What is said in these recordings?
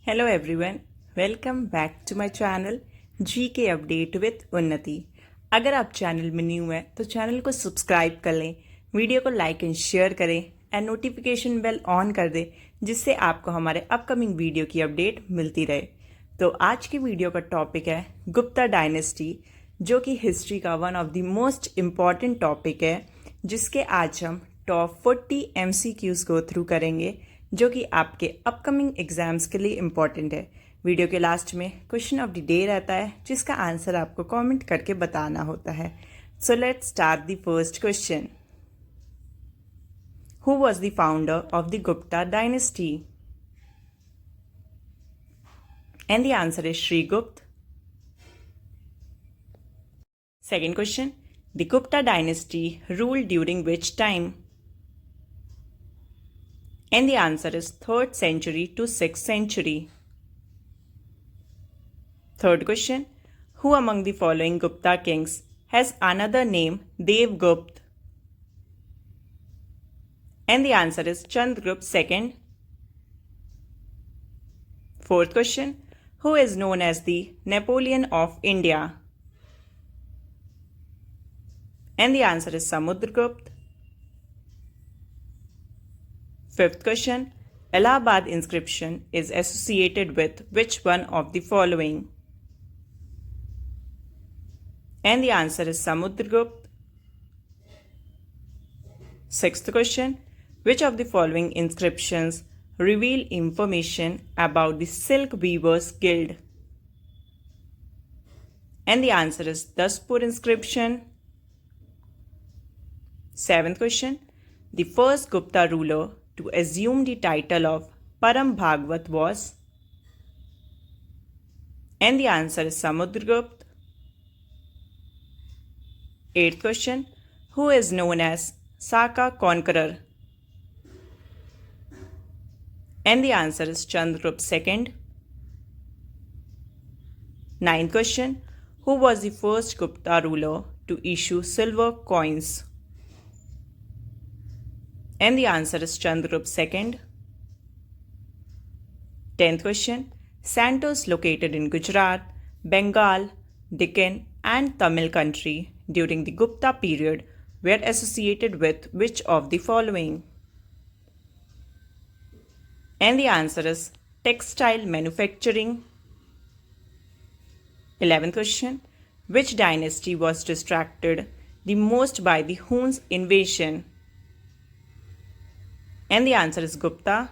Hello everyone, welcome back to my channel GK Update with उन्नति। अगर आप channel में न्यू हैं तो चैनल को सब्सक्राइब कर लें, वीडियो को लाइक एंड शेयर करें एंड नोटिफिकेशन बेल ऑन कर दें जिससे आपको हमारे अपकमिंग वीडियो की अपडेट मिलती रहे। तो आज की वीडियो का टॉपिक है गुप्ता डायनेस्टी, जो कि हिस्ट्री का one of the most important topic है, जिसके आज हम टॉप 40 MCQs गो थ्रू करेंगे जो कि आपके अपकमिंग एग्जाम्स के लिए इम्पॉर्टेंट है। वीडियो के लास्ट में क्वेश्चन ऑफ द डे रहता है जिसका आंसर आपको कमेंट करके बताना होता है। So let's start the first question. Who was the founder of the Gupta dynasty? And the answer is Sri Gupta. Second question, the Gupta dynasty ruled during which time? And the answer is 3rd century to 6th century. Third question, who among the following Gupta kings has another name Devgupt? And the answer is Chandragupta II. Fourth question, who is known as the Napoleon of India? And the answer is Samudragupta. Fifth question, Allahabad inscription is associated with which one of the following? And the answer is Samudragupta. Sixth question, which of the following inscriptions reveal information about the Silk Weavers Guild? And the answer is Daspur inscription. Seventh question, the first Gupta ruler to assume the title of Param Bhagavat was? And the answer is Samudragupta. Eighth question, who is known as Saka Conqueror? And the answer is Chandragupta II. Ninth question, who was the first Gupta ruler to issue silver coins? And the answer is Chandragupta II. 10th question, centers located in Gujarat, Bengal, Deccan and Tamil country during the Gupta period were associated with which of the following? And the answer is textile manufacturing. 11th question, which dynasty was distracted the most by the Huns invasion? And the answer is Gupta.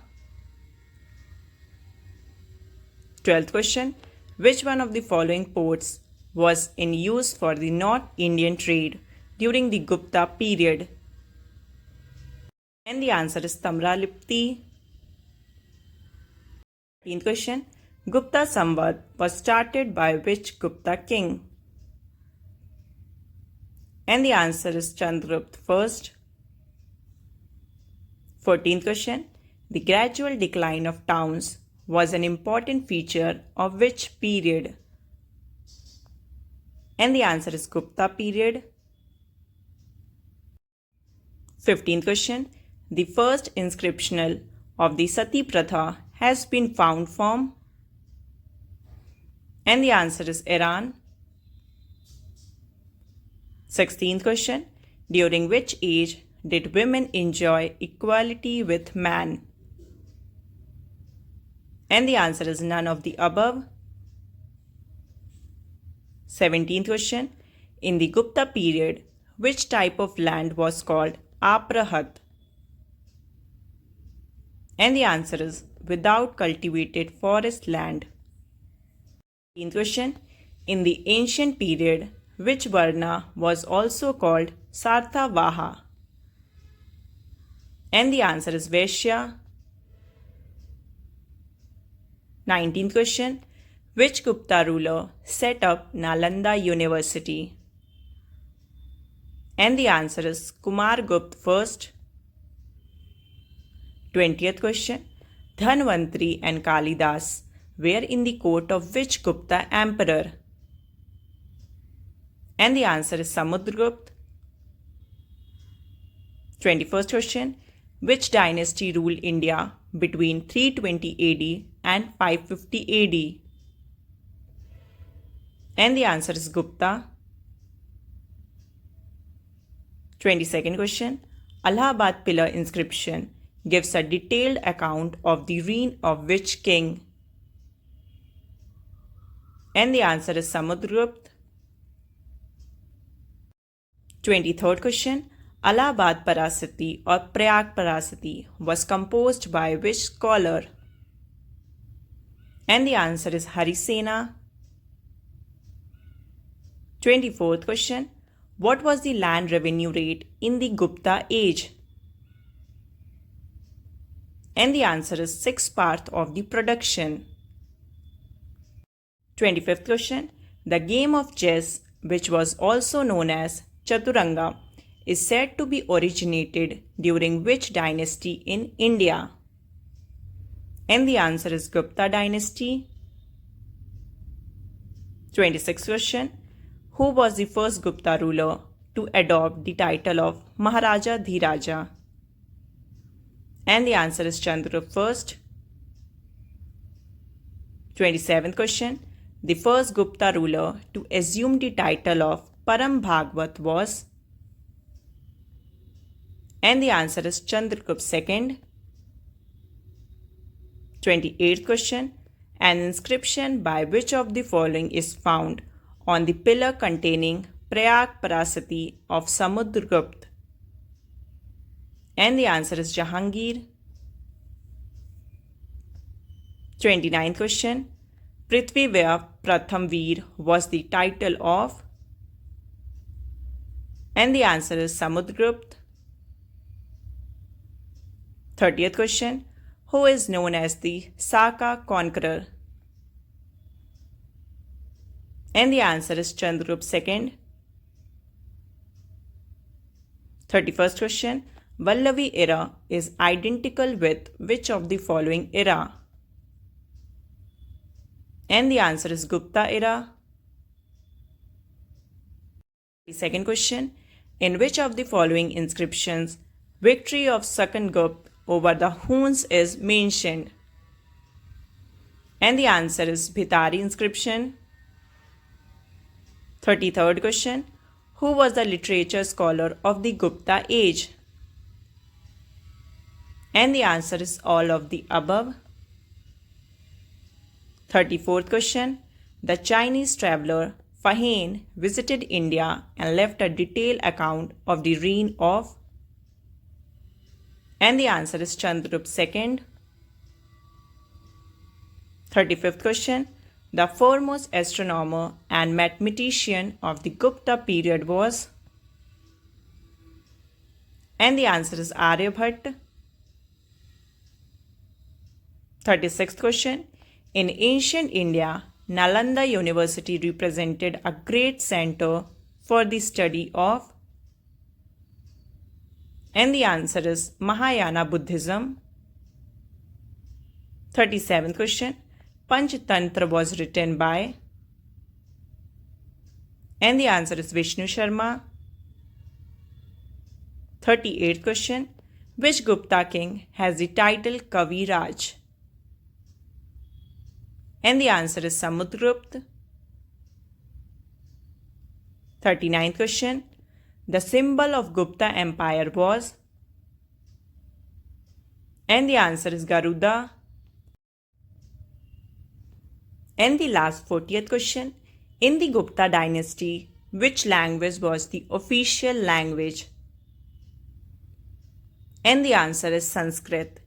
12th question, which one of the following ports was in use for the North Indian trade during the Gupta period? And the answer is Tamralipti. 13th question, Gupta Samvad was started by which Gupta king? And the answer is Chandragupta I. 14th question, the gradual decline of towns was an important feature of which period? And the answer is Gupta period. 15th question, the first inscriptional of the Sati Pratha has been found from? And the answer is Iran. 16th question, during which age did women enjoy equality with man? And the answer is none of the above. 17th question, in the Gupta period, which type of land was called Aprahat? And the answer is without cultivated forest land. 18th question, in the ancient period, which Varna was also called Sarthavaha? And the answer is Vaishya. 19th question, which Gupta ruler set up Nalanda University? And the answer is Kumargupta I. 20th question, Dhanvantri and Kalidas were in the court of which Gupta emperor? And the answer is Samudragupta. 21st question, Which dynasty ruled India between 320 AD and 550 AD? And the answer is Gupta. 22nd question. Allahabad pillar inscription gives a detailed account of the reign of which king? And the answer is Samudragupta. 23rd question. Allahabad Parasati or Prayag Parasati was composed by which scholar? And the answer is Harisena. 24th question. What was the land revenue rate in the Gupta age? And the answer is 6% of the production. 25th question. The game of chess, which was also known as Chaturanga, is said to be originated during which dynasty in India? And the answer is Gupta dynasty. 26th question. Who was the first Gupta ruler to adopt the title of Maharaja Dhiraja? And the answer is Chandragupta I. 27th question. The first Gupta ruler to assume the title of Param Bhagwat was? And the answer is Chandragupta II. 28th question. An inscription by which of the following is found on the pillar containing Prayag Parasati of Samudragupta? And the answer is Jahangir. 29th question. Prithvivaya Pratham Veer was the title of? And the answer is Samudragupta. 30th question. Who is known as the Saka conqueror? And the answer is Chandragupta II. 31st question. Vallavi era is identical with which of the following era? And the answer is Gupta era. 32nd question. In which of the following inscriptions victory of Sakangupt over the Huns is mentioned? And the answer is Bhitari inscription. 33rd question. Who was the literature scholar of the Gupta age? And the answer is all of the above. 34th question. The Chinese traveller Fahen visited India and left a detailed account of the reign of? And the answer is Chandragupta II. 35th question. The foremost astronomer and mathematician of the Gupta period was? And the answer is Aryabhatta. 36th question. In ancient India, Nalanda University represented a great center for the study of? And the answer is Mahayana Buddhism. 37th question. Panchtantra was written by? And the answer is Vishnu Sharma. 38th question. Which Gupta king has the title Kavi Raj? And the answer is Samudragupta. 39th question. The symbol of Gupta Empire was? And the answer is Garuda. And the last 40th question. In the Gupta dynasty, which language was the official language? And the answer is Sanskrit.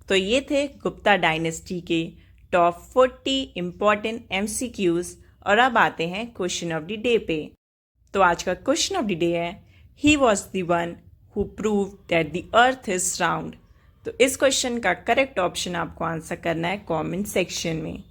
तो ये थे Gupta dynasty के top 40 important MCQs और अब आते हैं question of the day पे। तो आज का क्वेश्चन ऑफ द डे है he was the one who proved that the earth is round. तो इस क्वेश्चन का करेक्ट ऑप्शन आपको आंसर करना है कमेंट सेक्शन में।